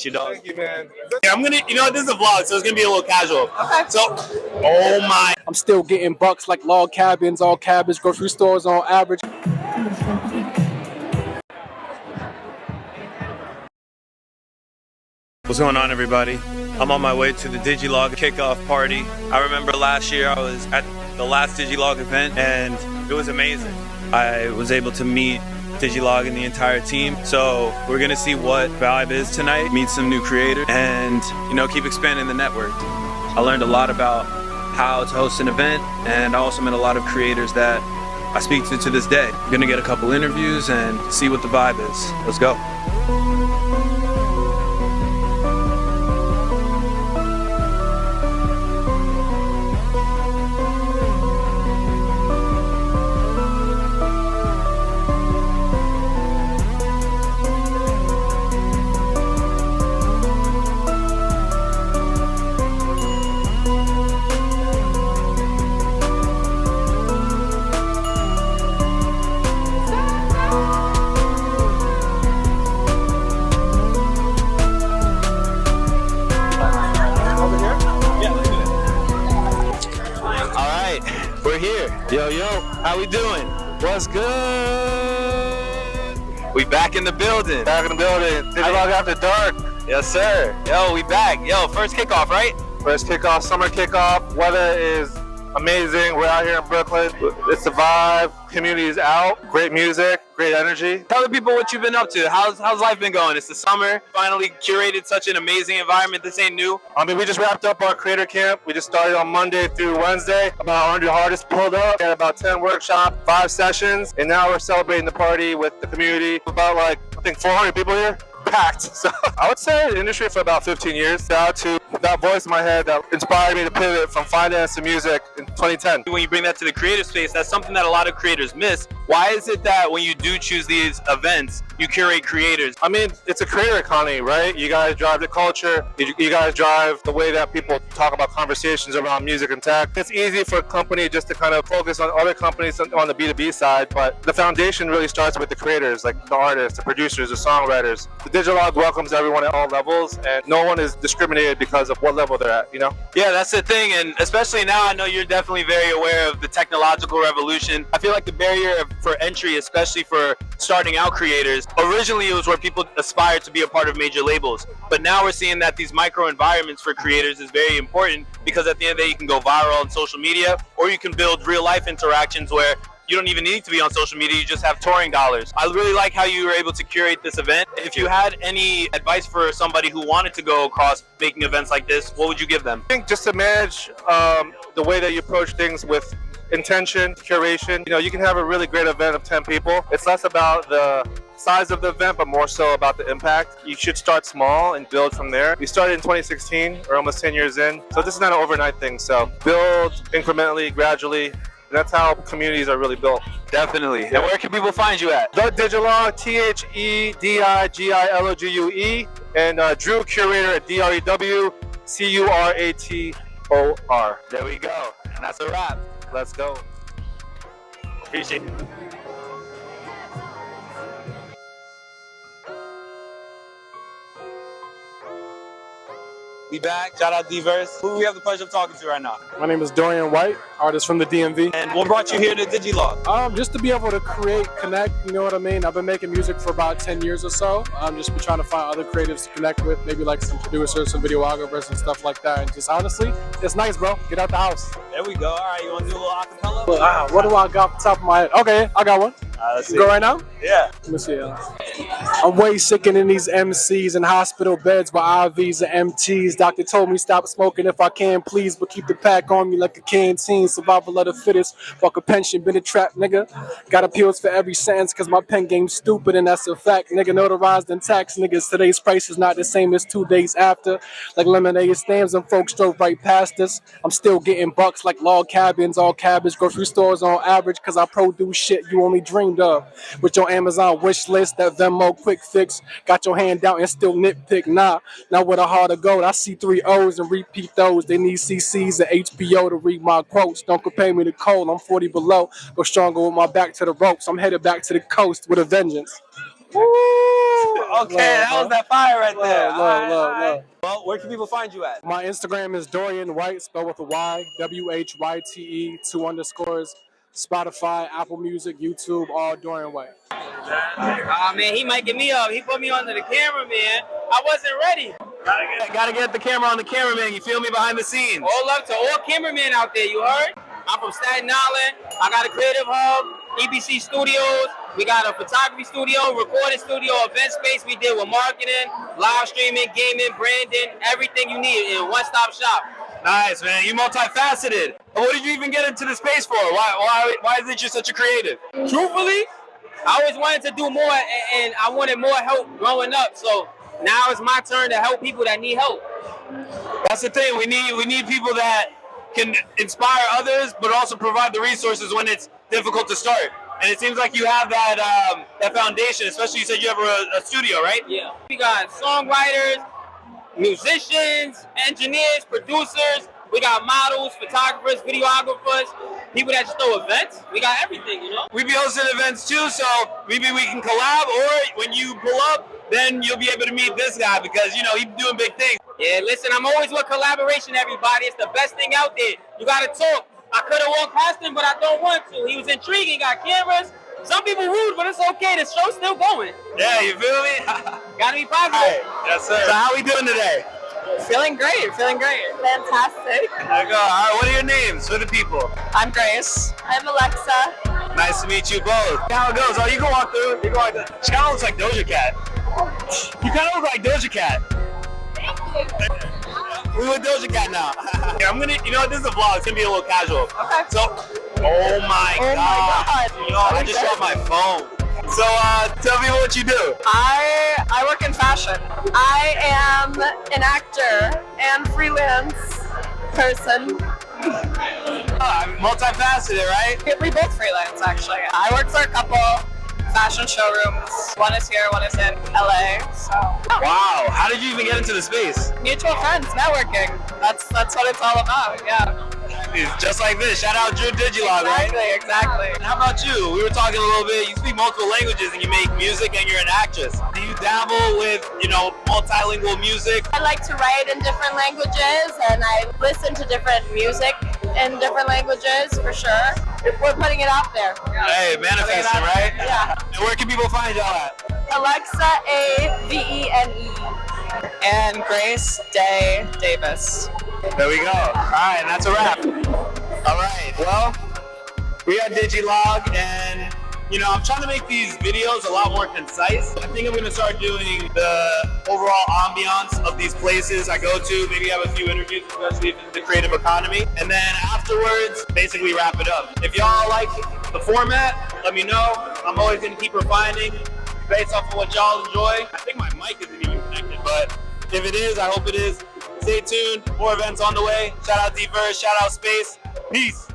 at you, dog. Thank you, man. Yeah, I'm gonna, you know, this is a vlog, so it's gonna be a little casual. Okay. So, oh my. I'm still getting bucks like log cabins, all cabbage, grocery stores on average. What's going on, everybody? I'm on my way to the Digilogue kickoff party. I remember last year I was at the last Digilogue event and it was amazing. I was able to meet Digilogue and the entire team. So we're gonna see what vibe is tonight, meet some new creators, and you know, keep expanding the network. I learned a lot about how to host an event, and I also met a lot of creators that I speak to this day. I'm gonna get a couple interviews and see what the vibe is. Let's go. We're here. Yo, how we doing? What's good? We back in the building. Back in the building. Digilogue After Dark. Yes, sir. Yo, we back. Yo, first kickoff, right? First kickoff, summer kickoff. Weather is amazing. We're out here in Brooklyn. It's the vibe. Community is out. Great music, great energy. Tell the people what you've been up to. How's life been going? It's the summer. Finally curated such an amazing environment. This ain't new. I mean, we just wrapped up our creator camp. We just started on Monday through Wednesday. About 100 artists pulled up. We had about 10 workshops, 5 sessions, and now we're celebrating the party with the community. About I think 400 people here. Packed. So I would say in the industry for about 15 years. Shout out to that voice in my head that inspired me to pivot from finance to music in 2010. When you bring that to the creative space, that's something that a lot of creators miss. Why is it that when you do choose these events, you curate creators? I mean, it's a creator economy, right? You guys drive the culture. You guys drive the way that people talk about conversations around music and tech. It's easy for a company just to kind of focus on other companies on the B2B side, but the foundation really starts with the creators, like the artists, the producers, the songwriters. The Digilogue welcomes everyone at all levels, and no one is discriminated because of what level they're at, you know? Yeah, that's the thing, and especially now, I know you're definitely very aware of the technological revolution. I feel like the barrier for entry, especially for starting out creators, originally it was where people aspired to be a part of major labels, but now we're seeing that these micro environments for creators is very important, because at the end of the day, you can go viral on social media, or you can build real life interactions where you don't even need to be on social media, you just have touring dollars. I really like how you were able to curate this event. If you had any advice for somebody who wanted to go across making events like this, what would you give them? I think just to manage the way that you approach things with intention, curation. You know, you can have a really great event of 10 people. It's less about the size of the event, but more so about the impact. You should start small and build from there. We started in 2016, we're almost 10 years in. So this is not an overnight thing. So build incrementally, gradually. That's how communities are really built. Definitely. And where can people find you at? The Digilogue, THEDIGILOGUE, and Drew Curator at DREWCURATOR. There we go. And that's a wrap. Let's go. Appreciate it. We back. Shout out D-Verse. Who we have the pleasure of talking to right now? My name is Dorian White, artist from the DMV. And what brought you here to Digilogue? Just to be able to create, connect, you know what I mean? I've been making music for about 10 years or so. Just been trying to find other creatives to connect with, maybe like some producers, some videographers and stuff like that. And just honestly, it's nice, bro. Get out the house. There we go. All right, you want to do a little acapella? What do I got off the top of my head? Okay, I got one. Let's see. Go right now? Yeah. Let me see. I'm way sicker than these MCs in hospital beds with IVs and MTs. Doctor told me stop smoking if I can, please, but keep the pack on me like a canteen. Survival of the fittest. Fuck a pension, been a trap, nigga. Got appeals for every sentence cause my pen game's stupid and that's a fact. Nigga notarized and tax niggas. Today's price is not the same as 2 days after. Like lemonade stands and folks drove right past us. I'm still getting bucks like log cabins, all cabbage, grocery stores on average cause I produce shit you only dreamed of. With your Amazon wish list, that Venmo quick fix. Got your hand out and still nitpick. Nah, not with a heart of gold. I see 3 O's and repeat those. They need CCs and HBO to read my quotes. Don't compare me to Cole, I'm 40 below. Go stronger with my back to the ropes. I'm headed back to the coast with a vengeance. Woo! Okay, that was that fire right there. Love. Well, where can people find you at? My Instagram is Dorian White, spelled with a Y, WHYTE, 2 underscores. Spotify, Apple Music, YouTube, all Dorian White. Oh man, he might get me up. He put me under the camera, man. I wasn't ready. Gotta get the camera on the cameraman. You feel me behind the scenes? All love to all cameramen out there, you heard? I'm from Staten Island. I got a creative hub, EBC Studios. We got a photography studio, recording studio, event space. We deal with marketing, live streaming, gaming, branding, everything you need in one-stop shop. Nice, man. You multifaceted. What did you even get into the space for? Why is it you're such a creative? Truthfully, I always wanted to do more, and I wanted more help growing up. So now it's my turn to help people that need help. That's the thing. We need people that can inspire others, but also provide the resources when it's difficult to start. And it seems like you have that foundation. Especially, you said you have a studio, right? Yeah. We got songwriters, musicians, engineers, producers. We got models, photographers, videographers, people that just throw events. We got everything, you know? We be hosting events too, so maybe we can collab, or when you pull up, then you'll be able to meet this guy because, you know, he's doing big things. Yeah, listen, I'm always with collaboration, everybody. It's the best thing out there. You gotta talk. I could have walked past him, but I don't want to. He was intriguing, got cameras. Some people rude, but it's okay. The show's still going. Yeah, you feel me? Gotta be positive. Right. Yes, sir. So how we doing today? Feeling great. Fantastic. There you go. All right, what are your names for the people? I'm Grace. I'm Alexa. Nice to meet you both. How it goes? Oh, you can walk through. You can walk through. She kind of looks like Doja Cat. You kind of look like Doja Cat. We with Doja Cat now. Here, I'm gonna, you know what, this is a vlog. It's gonna be a little casual. Okay. So, oh my God. Yo, I just dropped my phone. So, tell me what you do. I work in fashion. I am an actor and freelance person. Multifaceted, right? We both freelance, actually. I work for a couple fashion showrooms. One is here, one is in LA. So. Wow. How did you even get into the space? Mutual friends, networking. That's what it's all about. Yeah. Just like this. Shout out Drew Digilogue, right? Exactly. And how about you? We were talking a little bit. You speak multiple languages and you make music and you're an actress. Do you dabble with, you know, multilingual music? I like to write in different languages and I listen to different music in different languages for sure. We're putting it out there. Hey, manifesting, right? Yeah. And where can people find y'all at? Alexa Avene. And Grace Day Davis. There we go. All right, and that's a wrap. All right, well, we are Digilogue, and, you know, I'm trying to make these videos a lot more concise. I think I'm going to start doing the overall ambiance of these places I go to, maybe have a few interviews, especially if it's the creative economy, and then afterwards, basically wrap it up. If y'all like the format, let me know. I'm always going to keep refining based off of what y'all enjoy. I think my mic isn't even connected, but if it is, I hope it is. Stay tuned, more events on the way. Shout out D-Verse, shout out Space. Peace.